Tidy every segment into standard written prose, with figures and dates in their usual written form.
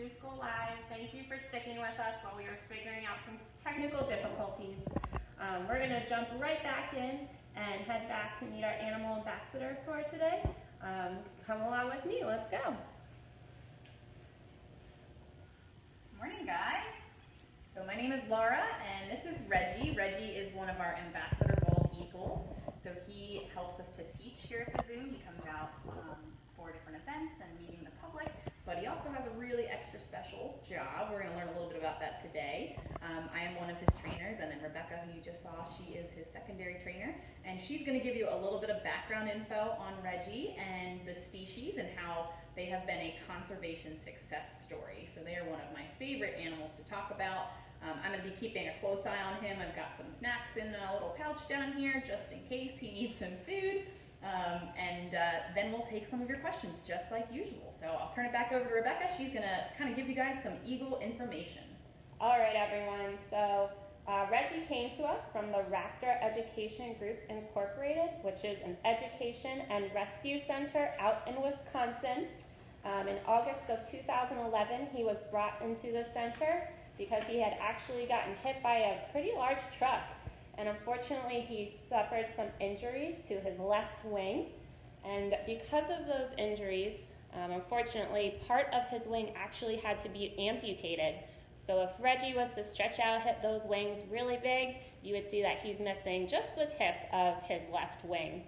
Zoo School Live. Thank you for sticking with us while we were figuring out some technical difficulties. We're going to jump right back in and head back to meet our animal ambassador for today. Come along with me, let's go. Morning, guys. So my name is Laura, and this is Reggie. Reggie is one of our ambassador bald eagles. So he helps us to teach here at the zoo. He comes out for different events and meeting the public, but he also has a really extra special job. We're going to learn a little bit about that today. I am one of his trainers, and then Rebecca, who you just saw, she is his secondary trainer, and she's going to give you a little bit of background info on Reggie and the species and how they have been a conservation success story. So they are one of my favorite animals to talk about. I'm going to be keeping a close eye on him. I've got some snacks in a little pouch down here just in case he needs some food. Then we'll take some of your questions just like usual. So I'll turn it back over to Rebecca. She's going to kind of give you guys some eagle information. All right, everyone. So Reggie came to us from the Raptor Education Group Incorporated, which is an education and rescue center out in Wisconsin. In August of 2011, he was brought into the center because he had actually gotten hit by a pretty large truck. And unfortunately, he suffered some injuries to his left wing. And because of those injuries, unfortunately, part of his wing actually had to be amputated. So if Reggie was to stretch out those wings really big, you would see that he's missing just the tip of his left wing.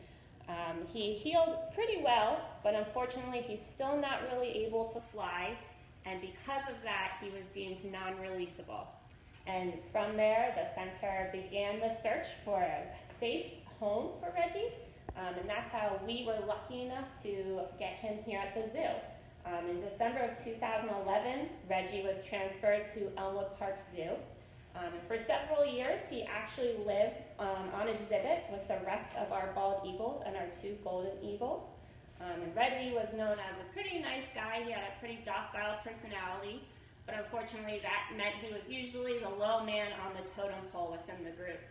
He healed pretty well, but unfortunately, he's still not really able to fly. And because of that, he was deemed non-releasable. And from there, the center began the search for a safe home for Reggie. And that's how we were lucky enough to get him here at the zoo. In December of 2011, Reggie was transferred to Elmwood Park Zoo. And for several years, he actually lived on exhibit with the rest of our bald eagles and our two golden eagles. And Reggie was known as a pretty nice guy. He had a pretty docile personality, but unfortunately that meant he was usually the low man on the totem pole within the group.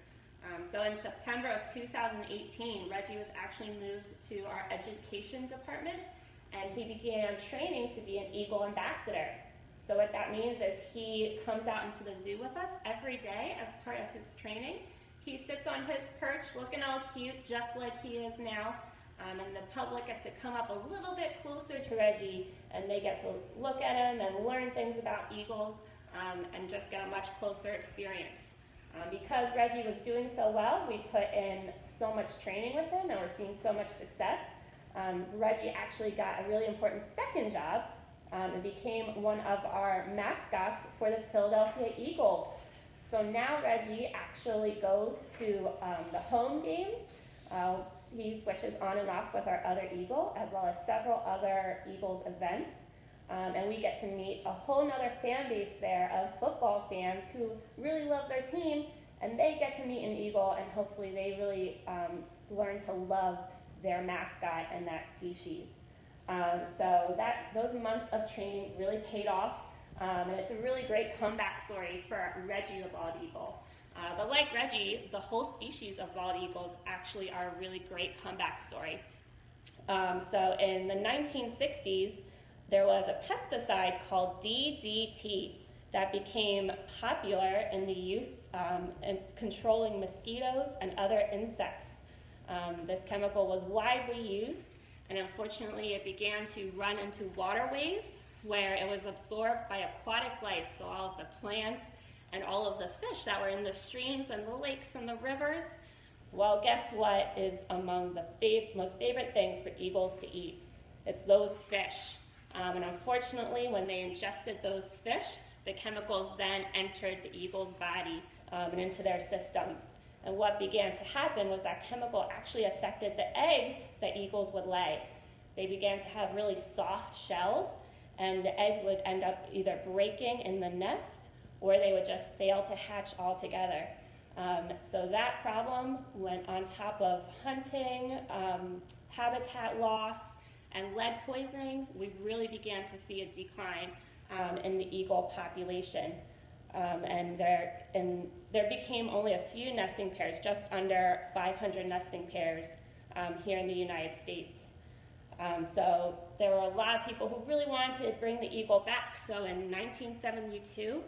So in September of 2018, Reggie was actually moved to our education department, and he began training to be an Eagle ambassador. So what that means is he comes out into the zoo with us every day as part of his training. He sits on his perch looking all cute, just like he is now. And the public gets to come up a little bit closer to Reggie, and they get to look at him and learn things about eagles and just get a much closer experience. Because Reggie was doing so well, we put in so much training with him, and we're seeing so much success. Reggie actually got a really important second job and became one of our mascots for the Philadelphia Eagles. So now Reggie actually goes to the home games. He switches on and off with our other eagle, as well as several other Eagles events. And we get to meet a whole nother fan base there of football fans who really love their team, and they get to meet an eagle, and hopefully they really learn to love their mascot and that species. So those months of training really paid off, and it's a really great comeback story for Reggie the bald eagle. But like Reggie, the whole species of bald eagles actually are a really great comeback story. So in the 1960s, there was a pesticide called DDT that became popular in the use in controlling mosquitoes and other insects. This chemical was widely used, and unfortunately it began to run into waterways where it was absorbed by aquatic life, so all of the plants and all of the fish that were in the streams and the lakes and the rivers. Well, guess what is among the most favorite things for eagles to eat? It's those fish. And unfortunately, when they ingested those fish, the chemicals then entered the eagle's body and into their systems. And what began to happen was that chemical actually affected the eggs that eagles would lay. They began to have really soft shells, and the eggs would end up either breaking in the nest, or they would just fail to hatch altogether. So that problem went on top of hunting, habitat loss, and lead poisoning. We really began to see a decline in the eagle population. And there became only a few nesting pairs, just under 500 nesting pairs here in the United States. So there were a lot of people who really wanted to bring the eagle back. So in 1972,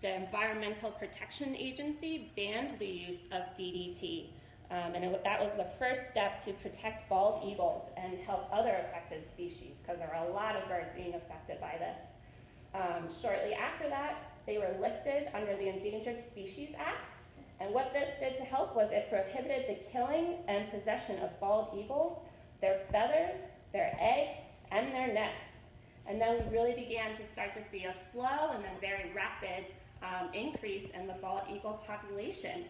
the Environmental Protection Agency banned the use of DDT. That was the first step to protect bald eagles and help other affected species, because there are a lot of birds being affected by this. Shortly after that, they were listed under the Endangered Species Act, and what this did to help was it prohibited the killing and possession of bald eagles, their feathers, their eggs, and their nests. And then we really began to start to see a slow and then very rapid increase in the bald eagle population,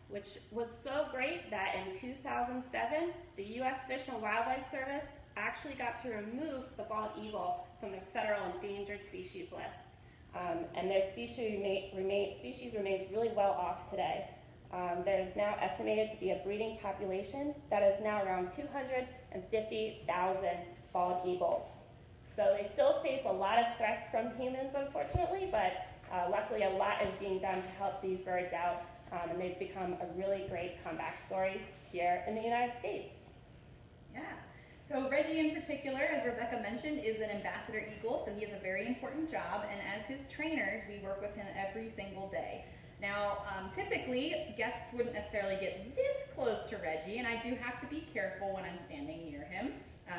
which was so great that in 2007, the U.S. Fish and Wildlife Service actually got to remove the bald eagle from the federal endangered species list. And their species remains really well off today. There is now estimated to be a breeding population that is now around 250,000 bald eagles. So they still face a lot of threats from humans, unfortunately, but luckily a lot is being done to help these birds out, and they've become a really great comeback story here in the United States. Yeah. So Reggie in particular, as Rebecca mentioned, is an ambassador eagle, so he has a very important job, and as his trainers, we work with him every single day. Now, typically, guests wouldn't necessarily get this close to Reggie, and I do have to be careful when I'm standing near him.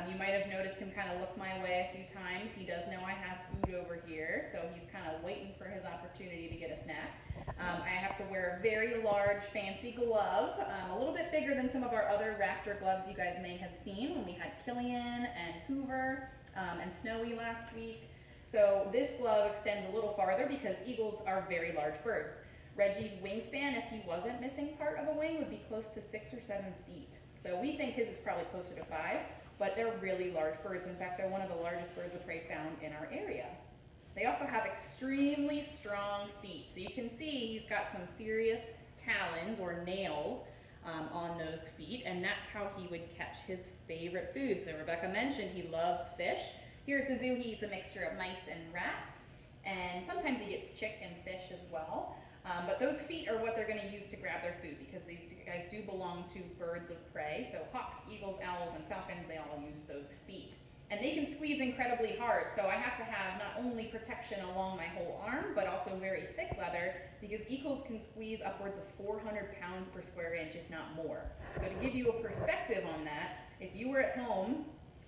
You might have noticed him kind of look my way a few times. He does know I have food over here, so he's kind of waiting for his opportunity to get a snack. I have to wear a very large, fancy glove, a little bit bigger than some of our other raptor gloves you guys may have seen when we had Killian and Hoover and Snowy last week. So this glove extends a little farther because eagles are very large birds. Reggie's wingspan, if he wasn't missing part of a wing, would be close to 6 or 7 feet. So we think his is probably closer to 5, but they're really large birds. In fact, they're one of the largest birds of prey found in our area. They also have extremely strong feet. So you can see he's got some serious talons or nails on those feet, and that's how he would catch his favorite food. So Rebecca mentioned he loves fish. Here at the zoo, he eats a mixture of mice and rats, and sometimes he gets chick and fish as well. But those feet are what they're going to use to grab their food, because these guys do belong to birds of prey. So hawks, eagles, owls, and falcons, they all use those feet. And they can squeeze incredibly hard, so I have to have not only protection along my whole arm, but also very thick leather, because eagles can squeeze upwards of 400 pounds per square inch, if not more. So to give you a perspective on that, if you were at home,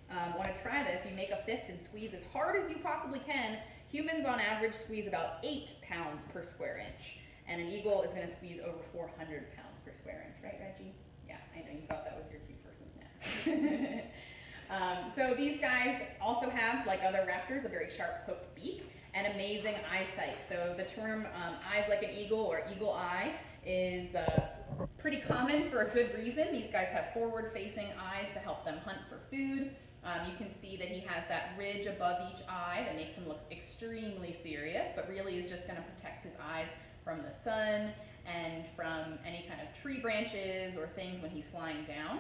want to try this, you make a fist and squeeze as hard as you possibly can. Humans on average squeeze about 8 pounds per square inch. And an eagle is going to squeeze over 400 pounds per square inch, right, Reggie? Yeah, I know you thought that was your cute person's nap. So these guys also have, like other raptors, a very sharp hooked beak and amazing eyesight. So the term eyes like an eagle or eagle eye is pretty common for a good reason. These guys have forward-facing eyes to help them hunt for food. You can see that he has that ridge above each eye that makes him look extremely serious, but really is just going to protect his eyes from the sun and from any kind of tree branches or things when he's flying down.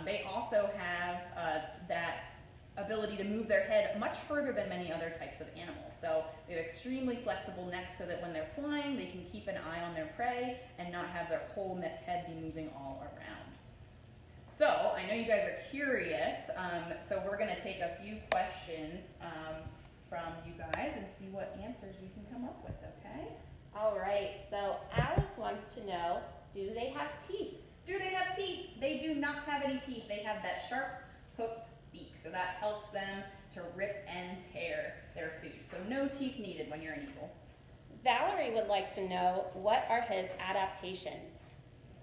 They also have that ability to move their head much further than many other types of animals. So they have extremely flexible necks so that when they're flying, they can keep an eye on their prey and not have their whole head be moving all around. So I know you guys are curious, so we're going to take a few questions from you guys and see what answers we can come up with, okay? All right, so Alice wants to know, do they have teeth? Do they have teeth? They do not have any teeth. They have that sharp, hooked beak, so that helps them to rip and tear their food. So no teeth needed when you're an eagle. Valerie would like to know, what are his adaptations?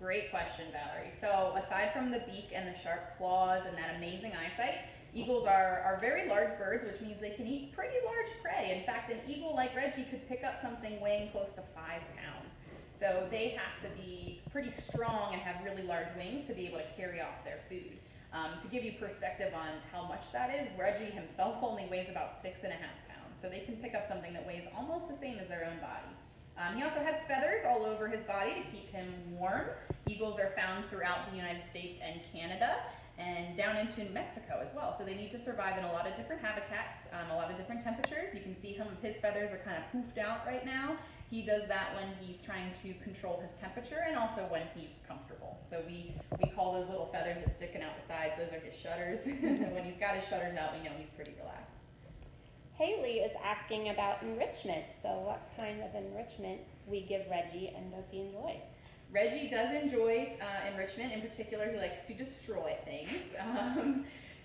Great question, Valerie. So aside from the beak and the sharp claws and that amazing eyesight, eagles are very large birds, which means they can eat pretty large prey. In fact, an eagle like Reggie could pick up something weighing close to 5 pounds. So they have to be pretty strong and have really large wings to be able to carry off their food. To give you perspective on how much that is, Reggie himself only weighs about 6.5 pounds. So they can pick up something that weighs almost the same as their own body. He also has feathers all over his body to keep him warm. Eagles are found throughout the United States and Canada, and down into New Mexico as well. So they need to survive in a lot of different habitats, a lot of different temperatures. You can see some of his feathers are kind of poofed out right now. He does that when he's trying to control his temperature and also when he's comfortable. So we call those little feathers that sticking out the sides, those are his shutters. When he's got his shutters out, we know he's pretty relaxed. Haley is asking about enrichment. So what kind of enrichment we give Reggie, and does he enjoy? Reggie does enjoy enrichment. In particular, he likes to destroy things.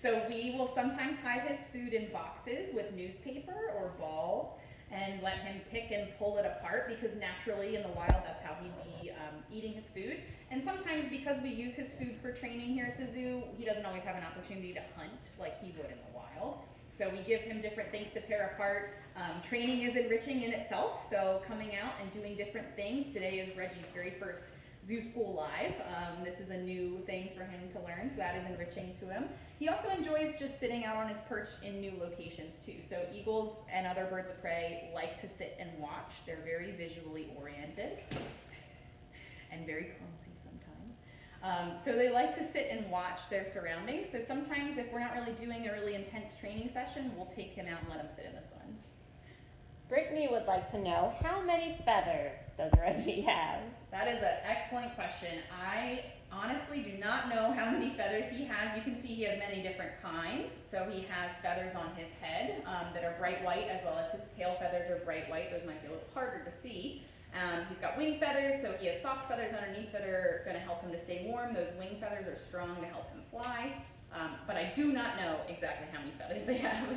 So we will sometimes hide his food in boxes with newspaper or balls and let him pick and pull it apart, because naturally in the wild that's how he'd be eating his food. And sometimes because we use his food for training here at the zoo, he doesn't always have an opportunity to hunt like he would in the wild. So we give him different things to tear apart. Training is enriching in itself, so coming out and doing different things. Today is Reggie's very first Zoo School Live. This is a new thing for him to learn, so that is enriching to him. He also enjoys just sitting out on his perch in new locations too. So eagles and other birds of prey like to sit and watch. They're very visually oriented and very clumsy sometimes. So they like to sit and watch their surroundings. So sometimes if we're not really doing a really intense training session, we'll take him out and let him sit in the sun. Brittany would like to know, how many feathers does Reggie have? That is an excellent question. I honestly do not know how many feathers he has. You can see he has many different kinds. So he has feathers on his head that are bright white, as well as his tail feathers are bright white. Those might be a little harder to see. He's got wing feathers, so he has soft feathers underneath that are going to help him to stay warm. Those wing feathers are strong to help him fly. But I do not know exactly how many feathers they have.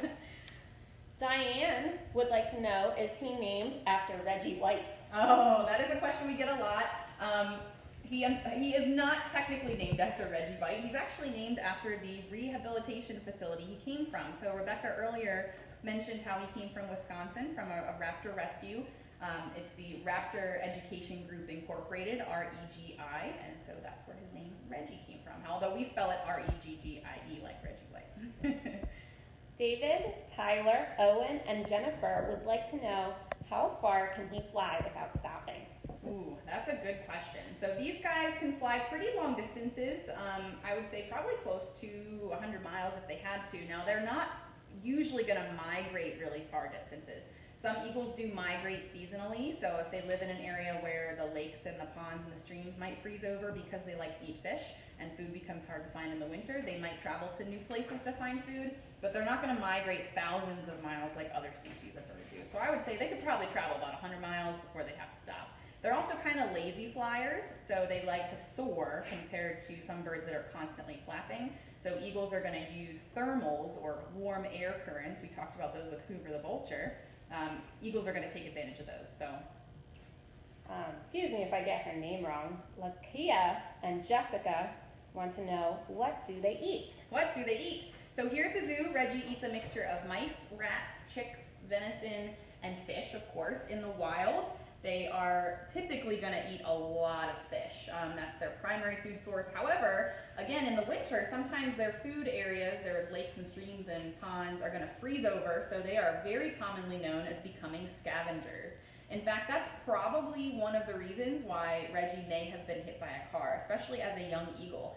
Diane would like to know, is he named after Reggie White? Oh, that is a question we get a lot. He is not technically named after Reggie White. He's actually named after the rehabilitation facility he came from. So Rebecca earlier mentioned how he came from Wisconsin, from a raptor rescue. It's the Raptor Education Group Incorporated, REGI, and so that's where his name Reggie came from, although we spell it Reggie like Reggie White. David, Tyler, Owen, and Jennifer would like to know, how far can he fly without stopping? Ooh, that's a good question. So these guys can fly pretty long distances. I would say probably close to 100 miles if they had to. Now, they're not usually going to migrate really far distances. Some eagles do migrate seasonally, so if they live in an area where the lakes and the ponds and the streams might freeze over because they like to eat fish and food becomes hard to find in the winter, they might travel to new places to find food, but they're not going to migrate thousands of miles like other species of birds do. So I would say they could probably travel about 100 miles before they have to stop. They're also kind of lazy flyers, so they like to soar compared to some birds that are constantly flapping. So eagles are going to use thermals, or warm air currents. We talked about those with Hoover the vulture. Eagles are going to take advantage of those. So, excuse me if I get her name wrong. Lakia and Jessica want to know, what do they eat? What do they eat? So here at the zoo, Reggie eats a mixture of mice, rats, chicks, venison, and fish, of course. In the wild, they are typically going to eat a lot of fish. That's their primary food source. However, again, in the winter, sometimes their food areas, their lakes and streams and ponds, are going to freeze over, so they are very commonly known as becoming scavengers. In fact, that's probably one of the reasons why Reggie may have been hit by a car, especially as a young eagle.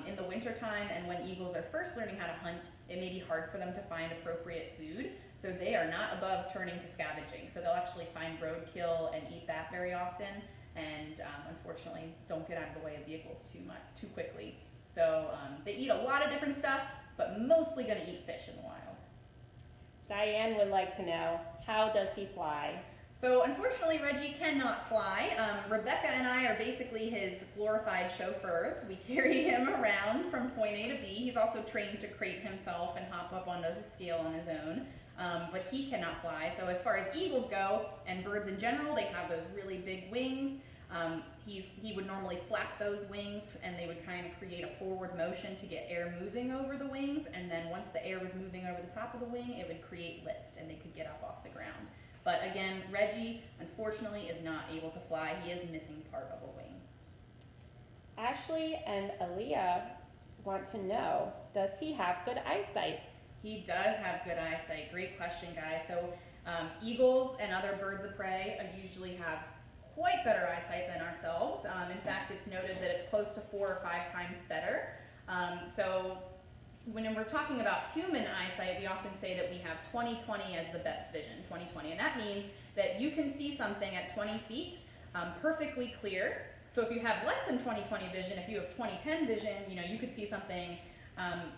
In the wintertime and when eagles are first learning how to hunt, it may be hard for them to find appropriate food. So they are not above turning to scavenging. So they'll actually find roadkill and eat that very often, and unfortunately don't get out of the way of vehicles too quickly. So they eat a lot of different stuff, but mostly going to eat fish in the wild. Diane would like to know, how does he fly? So unfortunately, Reggie cannot fly. Rebecca and I are basically his glorified chauffeurs. We carry him around from point A to B. He's also trained to crate himself and hop up onto the scale on his own. But he cannot fly. So as far as eagles go, and birds in general, they have those really big wings. He would normally flap those wings, and they would kind of create a forward motion to get air moving over the wings, and then once the air was moving over the top of the wing, it would create lift, and they could get up off the ground. But again, Reggie, unfortunately, is not able to fly. He is missing part of a wing. Ashley and Aaliyah want to know, does he have good eyesight? He does have good eyesight. Great question, guys. So eagles and other birds of prey usually have quite better eyesight than ourselves. In fact, it's noted that it's close to 4 or 5 times better. So when we're talking about human eyesight, we often say that we have 20/20 as the best vision, 20/20, and that means that you can see something at 20 feet perfectly clear. So if you have less than 20/20 vision, if you have 20/10 vision, you could see something,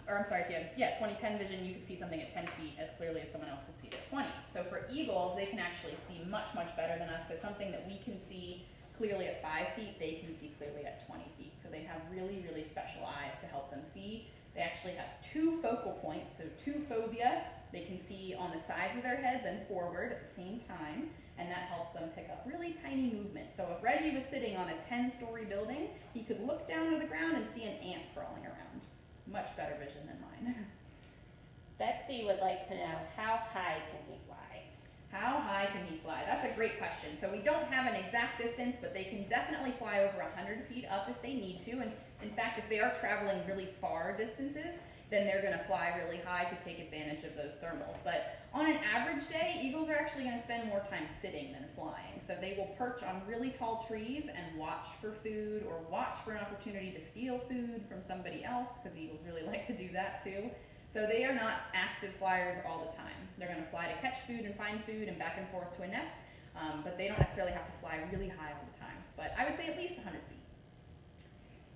or I'm sorry, if you have 20/10 vision, you could see something at 10 feet as clearly as someone else could see it at 20. So for eagles, they can actually see much, much better than us. So something that we can see clearly at 5 feet, they can see clearly at 20 feet. So they have really, really special eyes to help them see. They actually have 2 focal points, so 2 fovea. They can see on the sides of their heads and forward at the same time, and that helps them pick up really tiny movements. So if Reggie was sitting on a 10-story building, he could look down to the ground and see an ant crawling around. Much better vision than mine. Betsy would like to know, how high can he fly? How high can he fly? That's a great question. So we don't have an exact distance, but they can definitely fly over 100 feet up if they need to. And in fact, if they are traveling really far distances, then they're going to fly really high to take advantage of those thermals. But on an average day, eagles are actually going to spend more time sitting than flying. So they will perch on really tall trees and watch for food, or watch for an opportunity to steal food from somebody else, because eagles really like to do that too. So they are not active flyers all the time. They're going to fly to catch food and find food and back and forth to a nest, but they don't necessarily have to fly really high all the time. But I would say at least 100 feet.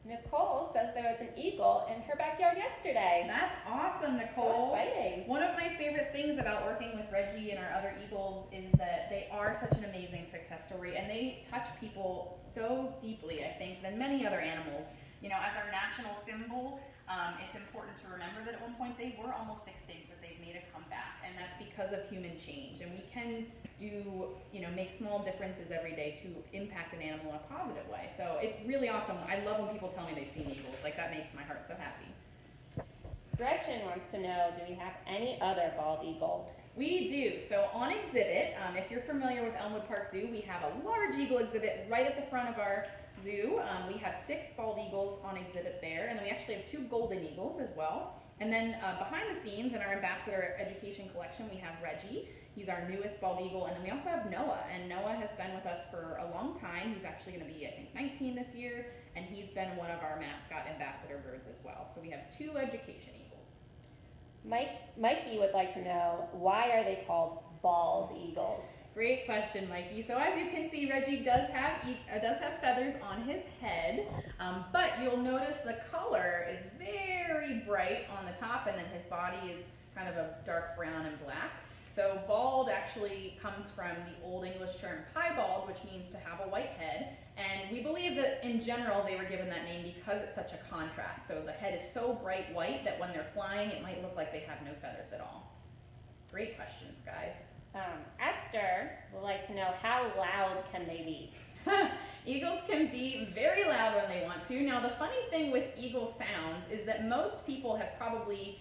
Nicole says there was an eagle in her backyard yesterday. That's awesome, Nicole. So exciting. One of my favorite things about working with Reggie and our other eagles is that they are such an amazing success story, and they touch people so deeply, I think, than many other animals. As our national symbol, it's important to remember that at one point they were almost extinct, but they've made a comeback, and that's because of human change. And we can make small differences every day to impact an animal in a positive way. So it's really awesome. I love when people tell me they've seen eagles. Like, that makes my heart so happy. Gretchen wants to know, do we have any other bald eagles? We do. So on exhibit, if you're familiar with Elmwood Park Zoo, we have a large eagle exhibit right at the front of our zoo. We have 6 bald eagles on exhibit there, and then we actually have 2 golden eagles as well. And then behind the scenes in our Ambassador Education collection, we have Reggie. He's our newest bald eagle, and then we also have Noah, and Noah has been with us for a long time. He's actually going to be, I think, 19 this year, and he's been one of our mascot ambassador birds as well. So we have 2 education eagles. Mikey would like to know, why are they called bald eagles? Great question, Mikey. So as you can see, Reggie does have feathers on his head, but you'll notice the color is very bright on the top, and then his body is kind of a dark brown and black. So bald actually comes from the Old English term piebald, which means to have a white head, and we believe that in general they were given that name because it's such a contrast. So the head is so bright white that when they're flying, it might look like they have no feathers at all. Great questions, guys. Esther would like to know, how loud can they be? Eagles can be very loud when they want to. Now, the funny thing with eagle sounds is that most people have probably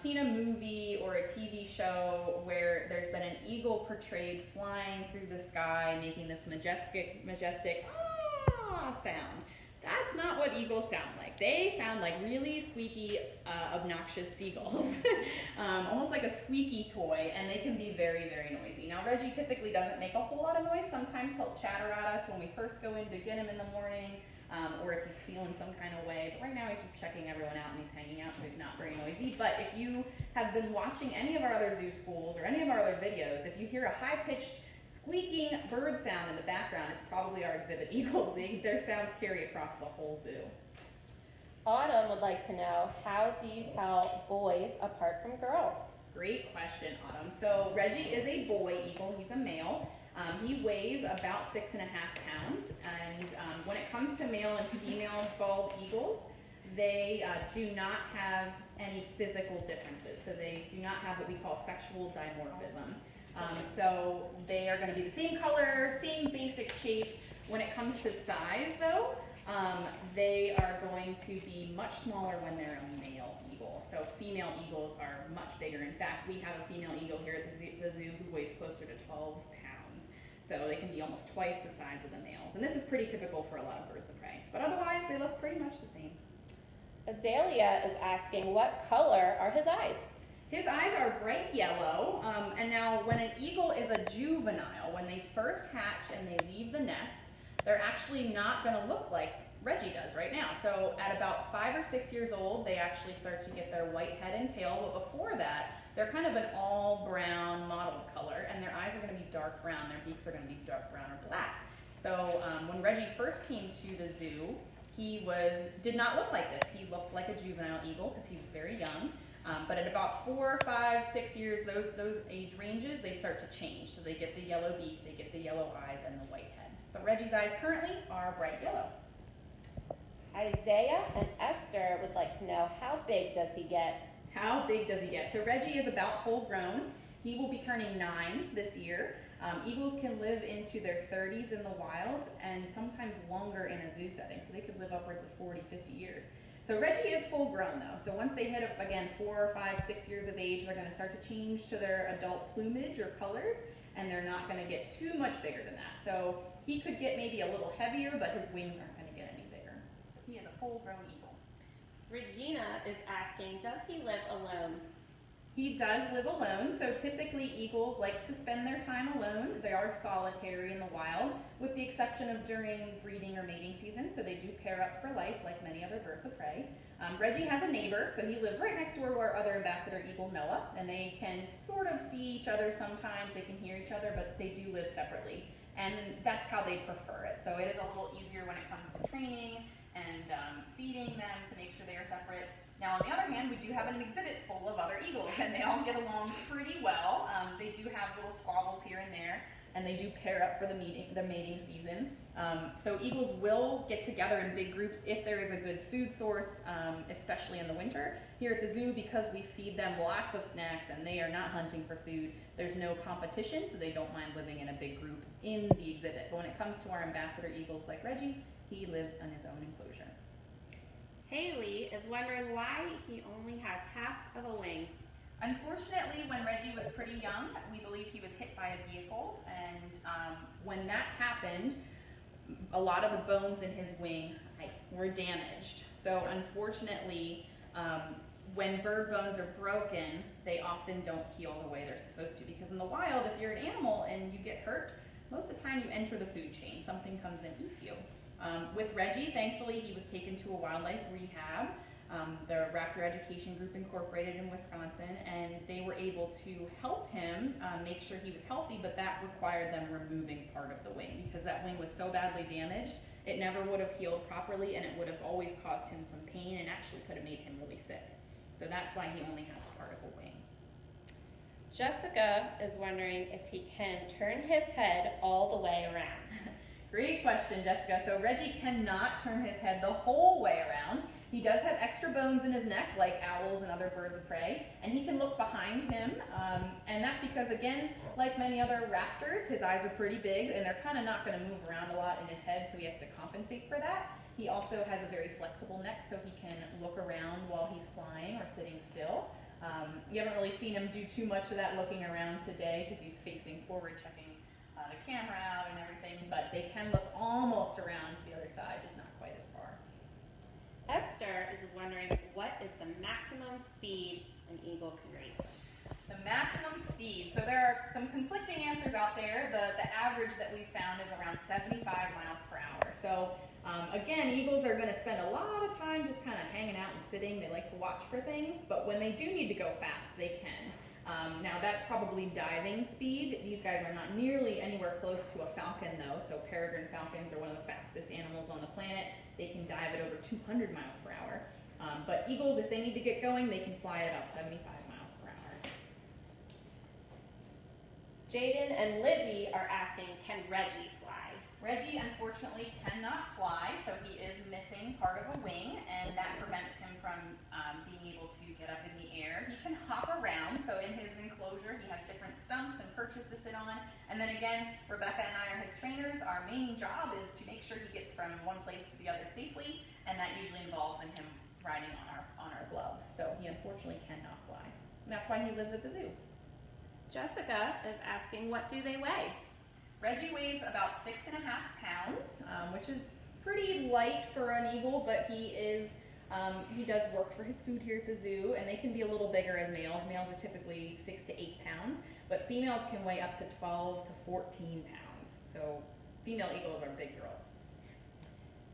seen a movie or a TV show where there's been an eagle portrayed flying through the sky, making this majestic ah sound. That's not what eagles sound like. They sound like really squeaky, obnoxious seagulls, almost like a squeaky toy, and they can be very, very noisy. Now, Reggie typically doesn't make a whole lot of noise. Sometimes he'll chatter at us when we first go in to get him in the morning, or if he's feeling some kind of way. But right now he's just checking everyone out and he's hanging out, so he's not very noisy. But if you have been watching any of our other zoo schools or any of our other videos, if you hear a high-pitched squeaking bird sound in the background, it's probably our exhibit eagles. Their sounds carry across the whole zoo. Autumn would like to know, how do you tell boys apart from girls? Great question, Autumn. So Reggie is a boy eagle. He's a male. He weighs about 6.5 pounds, and when it comes to male and female bald eagles, they do not have any physical differences. So they do not have what we call sexual dimorphism. So they are going to be the same color, same basic shape. When it comes to size, though, they are going to be much smaller when they're a male eagle. So female eagles are much bigger. In fact, we have a female eagle here at the zoo who weighs closer to 12 pounds. So they can be almost twice the size of the males. And this is pretty typical for a lot of birds of prey. But otherwise, they look pretty much the same. Azalea is asking, what color are his eyes? His eyes are bright yellow, and now when an eagle is a juvenile, when they first hatch and they leave the nest, they're actually not going to look like Reggie does right now. So at about 5 or 6 years old, they actually start to get their white head and tail, but before that, they're kind of an all brown mottled color, and their eyes are going to be dark brown, their beaks are going to be dark brown or black. So when Reggie first came to the zoo, he did not look like this. He looked like a juvenile eagle because he was very young. But at about 4, 5, 6 years, those age ranges, they start to change. So they get the yellow beak, they get the yellow eyes, and the white head. But Reggie's eyes currently are bright yellow. Isaiah and Esther would like to know, how big does he get? How big does he get? So Reggie is about full grown. He will be turning 9 this year. Eagles can live into their 30s in the wild and sometimes longer in a zoo setting. So they could live upwards of 40, 50 years. So Reggie is full grown though. So once they hit, again, 4, 5, 6 years of age, they're going to start to change to their adult plumage or colors, and they're not going to get too much bigger than that. So he could get maybe a little heavier, but his wings aren't going to get any bigger. So he is a full grown eagle. Regina is asking, does he live alone? He does live alone, so typically eagles like to spend their time alone. They are solitary in the wild, with the exception of during breeding or mating season, so they do pair up for life like many other birds of prey. Reggie has a neighbor, so he lives right next door to our other ambassador eagle, Noah, and they can sort of see each other sometimes, they can hear each other, but they do live separately, and that's how they prefer it. So it is a little easier when it comes to training and feeding them to make sure they are separate. Now, on the other hand, we do have an exhibit full of other eagles, and they all get along pretty well. They do have little squabbles here and there, and they do pair up for the mating season. So eagles will get together in big groups if there is a good food source, especially in the winter. Here at the zoo, because we feed them lots of snacks and they are not hunting for food, there's no competition, so they don't mind living in a big group in the exhibit. But when it comes to our ambassador eagles like Reggie, he lives in his own enclosure. Haley is wondering why he only has half of a wing. Unfortunately, when Reggie was pretty young, we believe he was hit by a vehicle, and when that happened, a lot of the bones in his wing were damaged. So unfortunately, when bird bones are broken, they often don't heal the way they're supposed to, because in the wild, if you're an animal and you get hurt, most of the time you enter the food chain. Something comes and eats you. With Reggie, thankfully, he was taken to a wildlife rehab, the Raptor Education Group Incorporated in Wisconsin, and they were able to help him make sure he was healthy, but that required them removing part of the wing because that wing was so badly damaged, it never would have healed properly, and it would have always caused him some pain and actually could have made him really sick. So that's why he only has part of a wing. Jessica is wondering if he can turn his head all the way around. Great question, Jessica. So Reggie cannot turn his head the whole way around. He does have extra bones in his neck, like owls and other birds of prey, and he can look behind him, and that's because, again, like many other raptors, his eyes are pretty big, and they're kind of not going to move around a lot in his head, so he has to compensate for that. He also has a very flexible neck, so he can look around while he's flying or sitting still. You haven't really seen him do too much of that looking around today because he's facing forward, checking the camera out and everything, but they can look almost around to the other side, just not quite as far. Esther is wondering, what is the maximum speed an eagle can reach? The maximum speed. So there are some conflicting answers out there. The average that we found is around 75 miles per hour. So again, eagles are going to spend a lot of time just kind of hanging out and sitting. They like to watch for things, but when they do need to go fast, they can. Now that's probably diving speed. These guys are not nearly anywhere close to a falcon though, so peregrine falcons are one of the fastest animals on the planet. They can dive at over 200 miles per hour. But eagles, if they need to get going, they can fly at about 75 miles per hour. Jaden and Lizzie are asking, can Reggie fly? Reggie unfortunately cannot fly, so he is missing part of a wing, and that prevents him from being able to get up in the air. He can hop around, so in his enclosure he has different stumps and perches to sit on, and then again, Rebecca and I are his trainers. Our main job is to make sure he gets from one place to the other safely, and that usually involves in him riding on our glove. So he unfortunately cannot fly. And that's why he lives at the zoo. Jessica is asking, what do they weigh? Reggie weighs about 6.5 pounds, which is pretty light for an eagle, but he does work for his food here at the zoo, and they can be a little bigger as males. Males are typically 6 to 8 pounds, but females can weigh up to 12 to 14 pounds. So female eagles are big girls.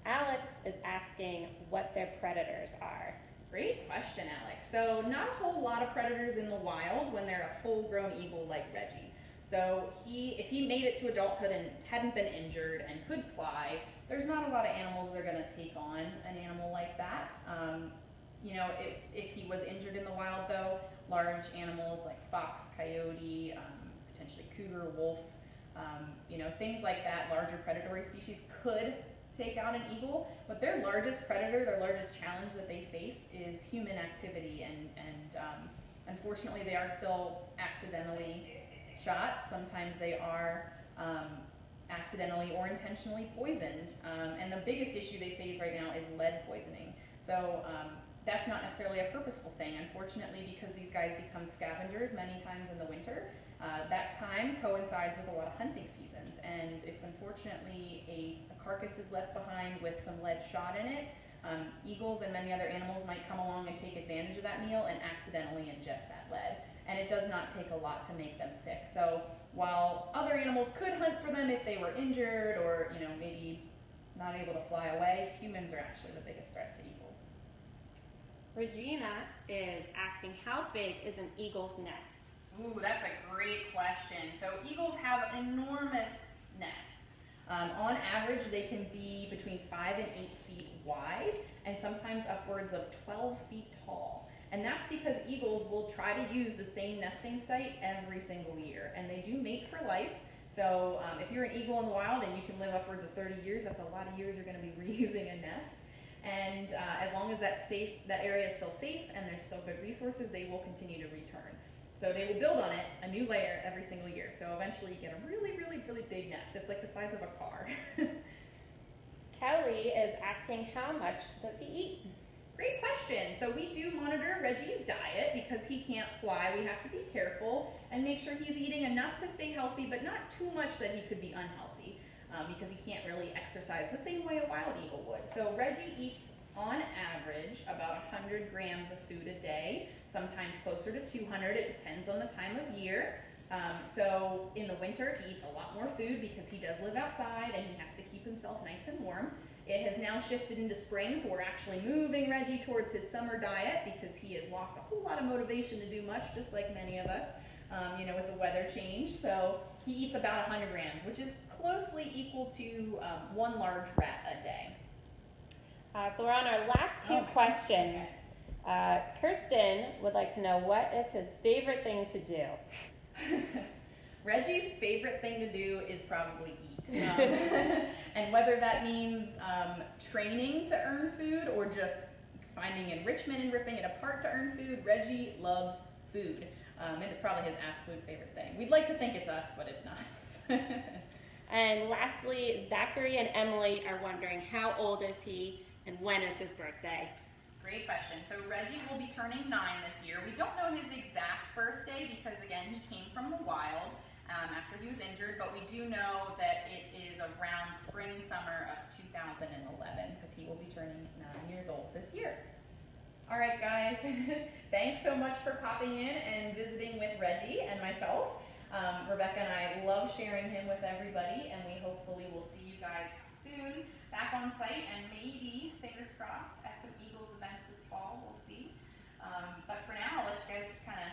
Alex is asking what their predators are. Great question, Alex. So not a whole lot of predators in the wild when they're a full-grown eagle like Reggie. So if he made it to adulthood and hadn't been injured and could fly, there's not a lot of animals that are going to take on an animal like that. If he was injured in the wild though, large animals like fox, coyote, potentially cougar, wolf, things like that, larger predatory species could take out an eagle, but their largest predator, their largest challenge that they face is human activity, and unfortunately they are still accidentally shot. Sometimes they are accidentally or intentionally poisoned, and the biggest issue they face right now is lead poisoning. So that's not necessarily a purposeful thing, unfortunately, because these guys become scavengers many times in the winter. That time coincides with a lot of hunting seasons, and if unfortunately a carcass is left behind with some lead shot in it, eagles and many other animals might come along and take advantage of that meal and accidentally ingest that lead. And it does not take a lot to make them sick. So while other animals could hunt for them if they were injured or maybe not able to fly away, humans are actually the biggest threat to eagles. Regina is asking, how big is an eagle's nest? Ooh, that's a great question. So eagles have enormous nests. On average, they can be between 5 and 8 feet wide, and sometimes upwards of 12 feet tall. And that's because eagles will try to use the same nesting site every single year, and they do mate for life. So if you're an eagle in the wild and you can live upwards of 30 years, that's a lot of years you're going to be reusing a nest. And as long as that area is still safe and there's still good resources, they will continue to return. So they will build on it a new layer every single year. So eventually you get a really, really, really big nest. It's like the size of a car. Kelly is asking, how much does he eat? Great question. So we do monitor Reggie's diet because he can't fly. We have to be careful and make sure he's eating enough to stay healthy, but not too much that he could be unhealthy, because he can't really exercise the same way a wild eagle would. So Reggie eats on average about 100 grams of food a day, sometimes closer to 200. It depends on the time of year. So in the winter, he eats a lot more food because he does live outside and he has to keep himself nice and warm. It has now shifted into spring, so we're actually moving Reggie towards his summer diet because he has lost a whole lot of motivation to do much, just like many of us, with the weather change. So he eats about 100 grams, which is closely equal to one large rat a day. So we're on our last two questions. Okay. Kirsten would like to know, what is his favorite thing to do? Reggie's favorite thing to do is probably eat. And whether that means training to earn food or just finding enrichment and ripping it apart to earn food, Reggie loves food. It is probably his absolute favorite thing. We'd like to think it's us, but it's not. And lastly, Zachary and Emily are wondering, how old is he and when is his birthday? Great question. So Reggie will be turning 9 this year. We don't know his exact birthday because, again, he came from the wild after he was injured, but we do know that it is around spring, summer of 2011 because he will be turning 9 years old this year. All right, guys. Thanks so much for popping in and visiting with Reggie and myself. Rebecca and I love sharing him with everybody, and we hopefully will see you guys soon back on site and maybe, fingers crossed, at some Eagles events this fall. We'll see. But for now, I'll let you guys just kind of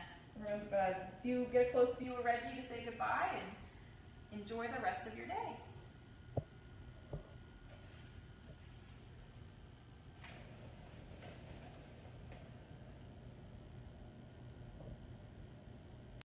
get a close view of Reggie to say goodbye and enjoy the rest of your day.